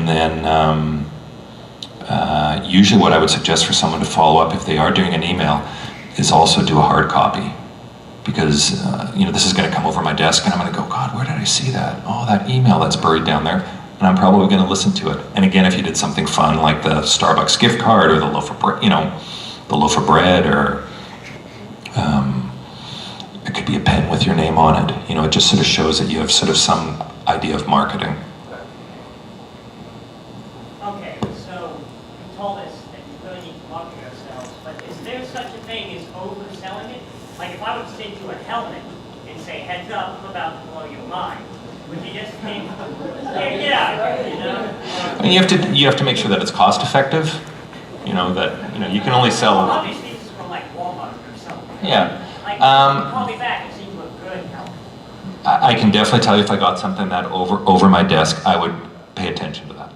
And then usually what I would suggest for someone to follow up if they are doing an email is also do a hard copy. Because this is going to come over my desk and I'm going to go, God, where did I see that? Oh, that email that's buried down there. And I'm probably going to listen to it. And again, if you did something fun like the Starbucks gift card or the loaf of bread, the loaf of bread, or it could be a pen with your name on it. It just sort of shows that you have sort of some idea of marketing. Okay, so you told us that you really need to market yourselves, but is there such a thing as overselling it? Like if I would send you a helmet and say, heads up, I'm about to blow your mind, would you just think, get out of here, I mean, you have to make sure that it's cost effective. You can only sell. Well, obviously this is from like Walmart or something. Yeah. Like, call me back and see you look good helmet. I can definitely tell you if I got something that over my desk, I would pay attention to that.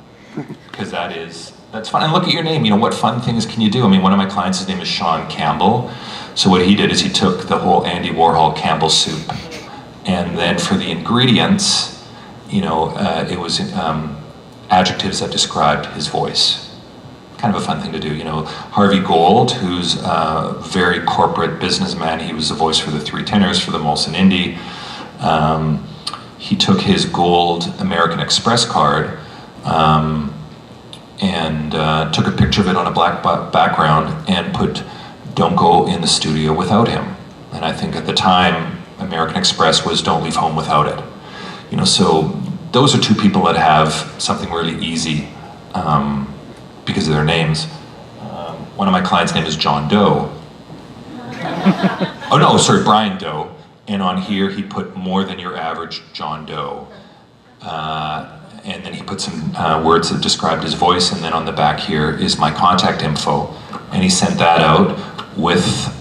Because that's fun. And look at your name, what fun things can you do? I mean, one of my clients, his name is Sean Campbell. So what he did is he took the whole Andy Warhol Campbell soup, and then for the ingredients, it was adjectives that described his voice. Kind of a fun thing to do. Harvey Gold, who's a very corporate businessman, he was the voice for the Three Tenors for the Molson Indy. He took his gold American Express card and took a picture of it on a black background and put "Don't go in the studio without him." And I think at the time, American Express was "Don't leave home without it." So those are two people that have something really easy because of their names. One of my clients' name is John Doe. Oh no, sorry, Brian Doe. And on here he put "more than your average John Doe." And then he put some words that described his voice, and then on the back here is my contact info. And he sent that out with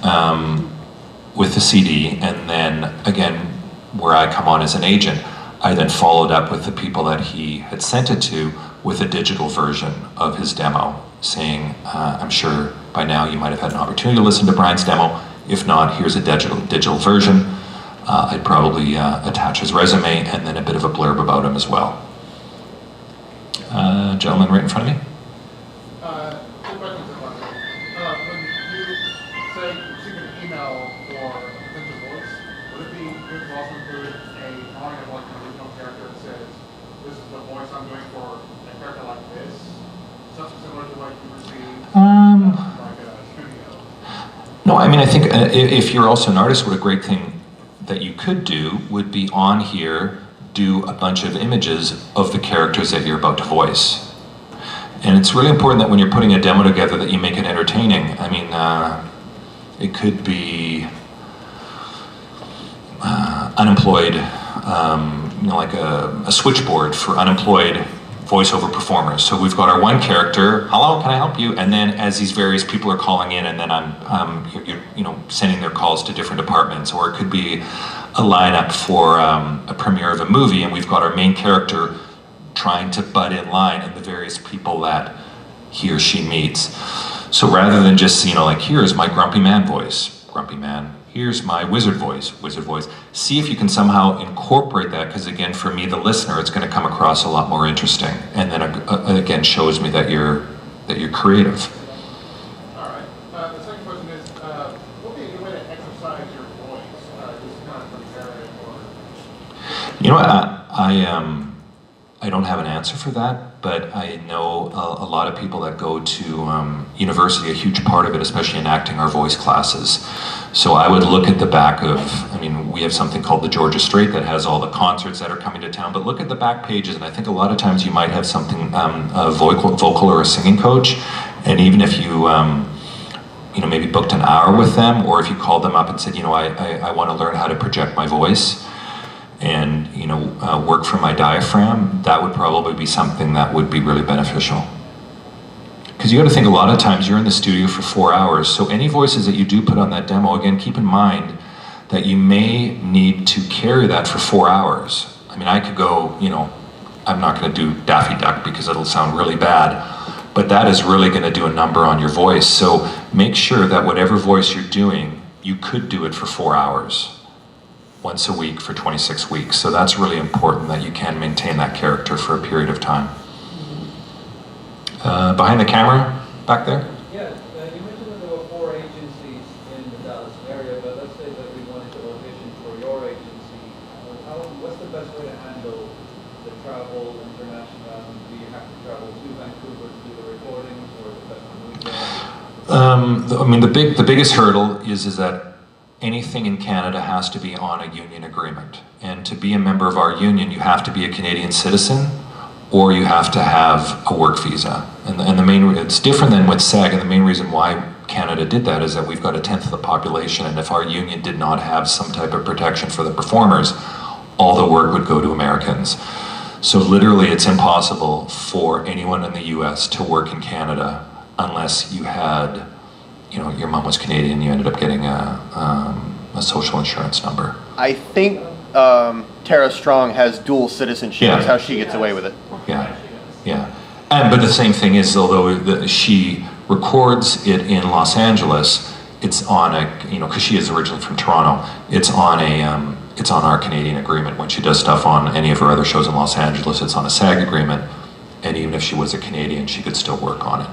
the CD, and then again, where I come on as an agent, I then followed up with the people that he had sent it to with a digital version of his demo, saying, I'm sure by now you might have had an opportunity to listen to Brian's demo. If not, here's a digital version. I'd probably attach his resume and then a bit of a blurb about him as well. Gentleman right in front of me. Two questions about that. When you say you receive an email for a potential voice, would it be good to also include a drawing of like an original character that says, this is the voice I'm doing for a character like this? Something similar to what you received like a studio? No, I mean, I think if you're also an artist, what a great thing that you could do would be on here, do a bunch of images of the characters that you're about to voice. And it's really important that when you're putting a demo together that you make it entertaining. I mean, it could be unemployed, like a switchboard for unemployed voiceover performers. So we've got our one character, hello, can I help you? And then as these various people are calling in, and then I'm sending their calls to different departments. Or it could be a lineup for a premiere of a movie, and we've got our main character trying to butt in line and the various people that he or she meets. So rather than just, like, here's my grumpy man voice, grumpy man, here's my wizard voice, wizard voice. See if you can somehow incorporate that, because again, for me, the listener, it's going to come across a lot more interesting. And then again, shows me that you're creative. All right. The second question is, what would be a good way to exercise your voice? Just kind of prepare it or... You know what, I don't have an answer for that, but I know a lot of people that go to university. A huge part of it, especially in acting, are voice classes. So I would look at the back of, we have something called the Georgia Streich that has all the concerts that are coming to town, but look at the back pages, and I think a lot of times you might have something, a vocal or a singing coach, and even if you, maybe booked an hour with them, or if you called them up and said, I want to learn how to project my voice, and work from my diaphragm, that would probably be something that would be really beneficial. Because you got to think, a lot of times you're in the studio for 4 hours, so any voices that you do put on that demo, again, keep in mind that you may need to carry that for 4 hours. I could go, I'm not going to do Daffy Duck because it'll sound really bad, but that is really going to do a number on your voice. So make sure that whatever voice you're doing, you could do it for 4 hours. Once a week for 26 weeks. So that's really important that you can maintain that character for a period of time. Behind the camera, back there? Yeah, you mentioned that there were 4 agencies in the Dallas area, but let's say that we wanted to audition for your agency. What's the best way to handle the travel international? Do you have to travel to Vancouver to do the recordings, or is it best on the weekend? I mean, the biggest hurdle is that anything in Canada has to be on a union agreement. And to be a member of our union, you have to be a Canadian citizen, or you have to have a work visa. And it's different than with SAG, and the main reason why Canada did that is that we've got 1/10 of the population, and if our union did not have some type of protection for the performers, all the work would go to Americans. So literally it's impossible for anyone in the US to work in Canada unless you had, your mom was Canadian, you ended up getting a social insurance number. I think Tara Strong has dual citizenship. Yeah. That's how she gets away with it. Yeah. But the same thing is, although she records it in Los Angeles, it's on because she is originally from Toronto, it's on our Canadian agreement. When she does stuff on any of her other shows in Los Angeles, it's on a SAG agreement, and even if she was a Canadian, she could still work on it.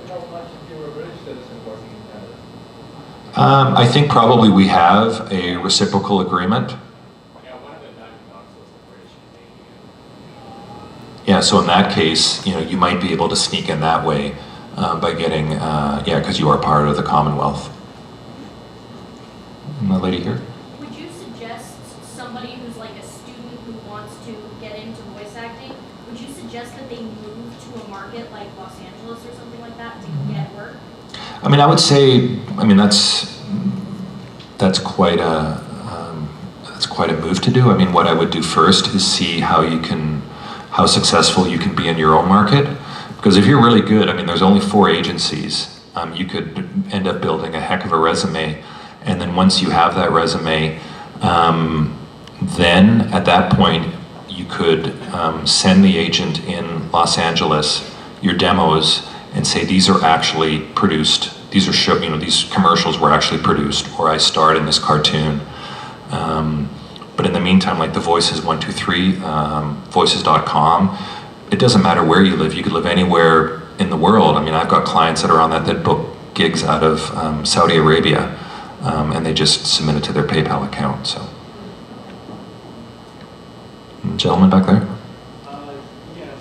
How much if you were a British citizen working in Canada? I think probably we have a reciprocal agreement. Yeah, so in that case, you might be able to sneak in that way by getting, because you are part of the Commonwealth. The lady here. Would you suggest somebody who's like a student who wants to get into voice acting, would you suggest that they move to a market like Los Angeles or something like that to get work? I mean, I would say, that's quite a move to do. I mean, what I would do first is see how successful you can be in your own market. Because if you're really good, there's only 4 agencies. You could end up building a heck of a resume. And then once you have that resume, then at that point, you could send the agent in Los Angeles your demos and say, these are actually produced, these commercials were actually produced, or I starred in this cartoon. But in the meantime, like the Voices 123, voices.com, it doesn't matter where you live. You could live anywhere in the world. I've got clients that are on that book gigs out of Saudi Arabia, and they just submit it to their PayPal account. So, gentleman back there. Yes.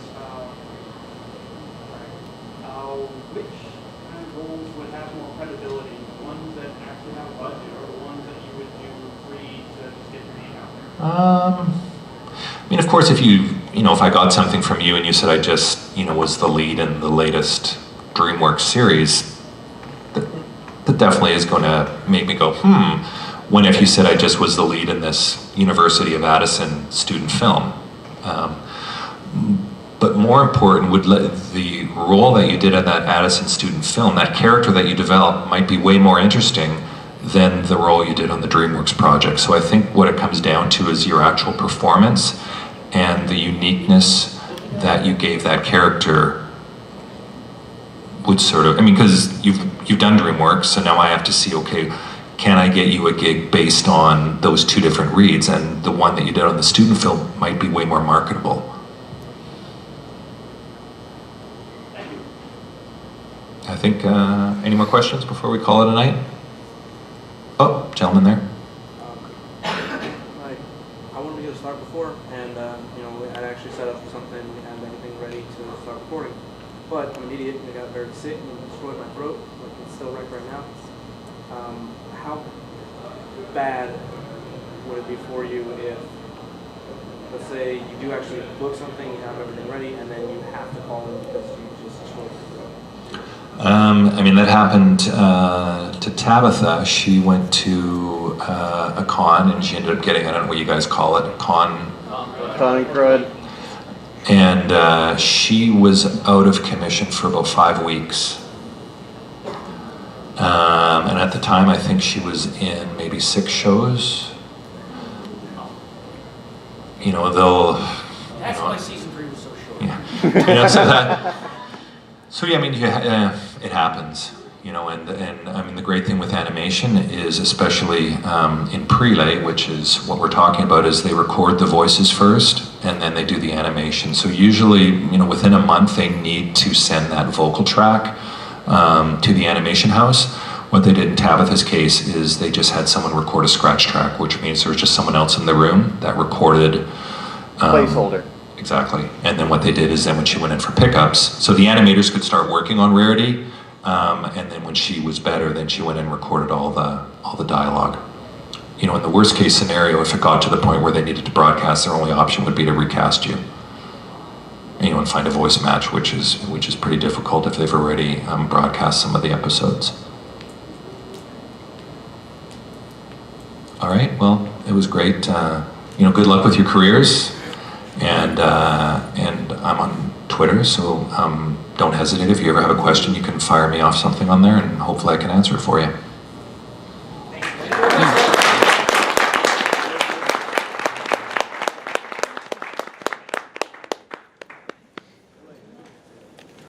Which kind of roles would have more credibility? The ones that actually have a budget, or the ones that you would do free to just get your name out there? Of course, if I got something from you and you said I just, was the lead in the latest DreamWorks series, that definitely is going to make me go, when if you said I just was the lead in this University of Addison student film. But more important, the role that you did in that Addison student film, that character that you developed might be way more interesting than the role you did on the DreamWorks project. So I think what it comes down to is your actual performance and the uniqueness that you gave that character would because you've done DreamWorks, so now I have to see, okay, can I get you a gig based on those 2 different reads? And the one that you did on the student film might be way more marketable. Thank you. I think, any more questions before we call it a night? Oh, gentleman there. I wanted to get a start before, and I'd actually set up something and everything ready to start recording. But I'm an idiot, and I got very sick and destroyed my throat, like it's still wrecked right now. How bad would it be for you if, let's say, you do actually book something, you have everything ready, and then you have to call in because you just destroyed your throat? That happened to Tabitha. She went to a con, and she ended up getting, I don't know what you guys call it, con crud. And she was out of commission for about 5 weeks. And at the time, I think she was in maybe 6 shows. That's why season 3 was so short. Yeah. It happens. And the great thing with animation is, especially in prelay, which is what we're talking about, is they record the voices first. and then they do the animation. So usually, you know, within a month, they need to send that vocal track to the animation house. What they did in Tabitha's case is they just had someone record a scratch track, which means there was just someone else in the room that recorded. Placeholder. Exactly. And then what they did is then when she went in for pickups, so the animators could start working on Rarity, and then when she was better, then she went in and recorded all the dialogue. You know, in the worst case scenario, if it got to the point where they needed to broadcast, their only option would be to recast you. And, you know, and find a voice match, which is pretty difficult if they've already broadcast some of the episodes. All right, well, it was great. You know, good luck with your careers. And I'm on Twitter, so don't hesitate. If you ever have a question, you can fire me off something on there, and hopefully I can answer it for you.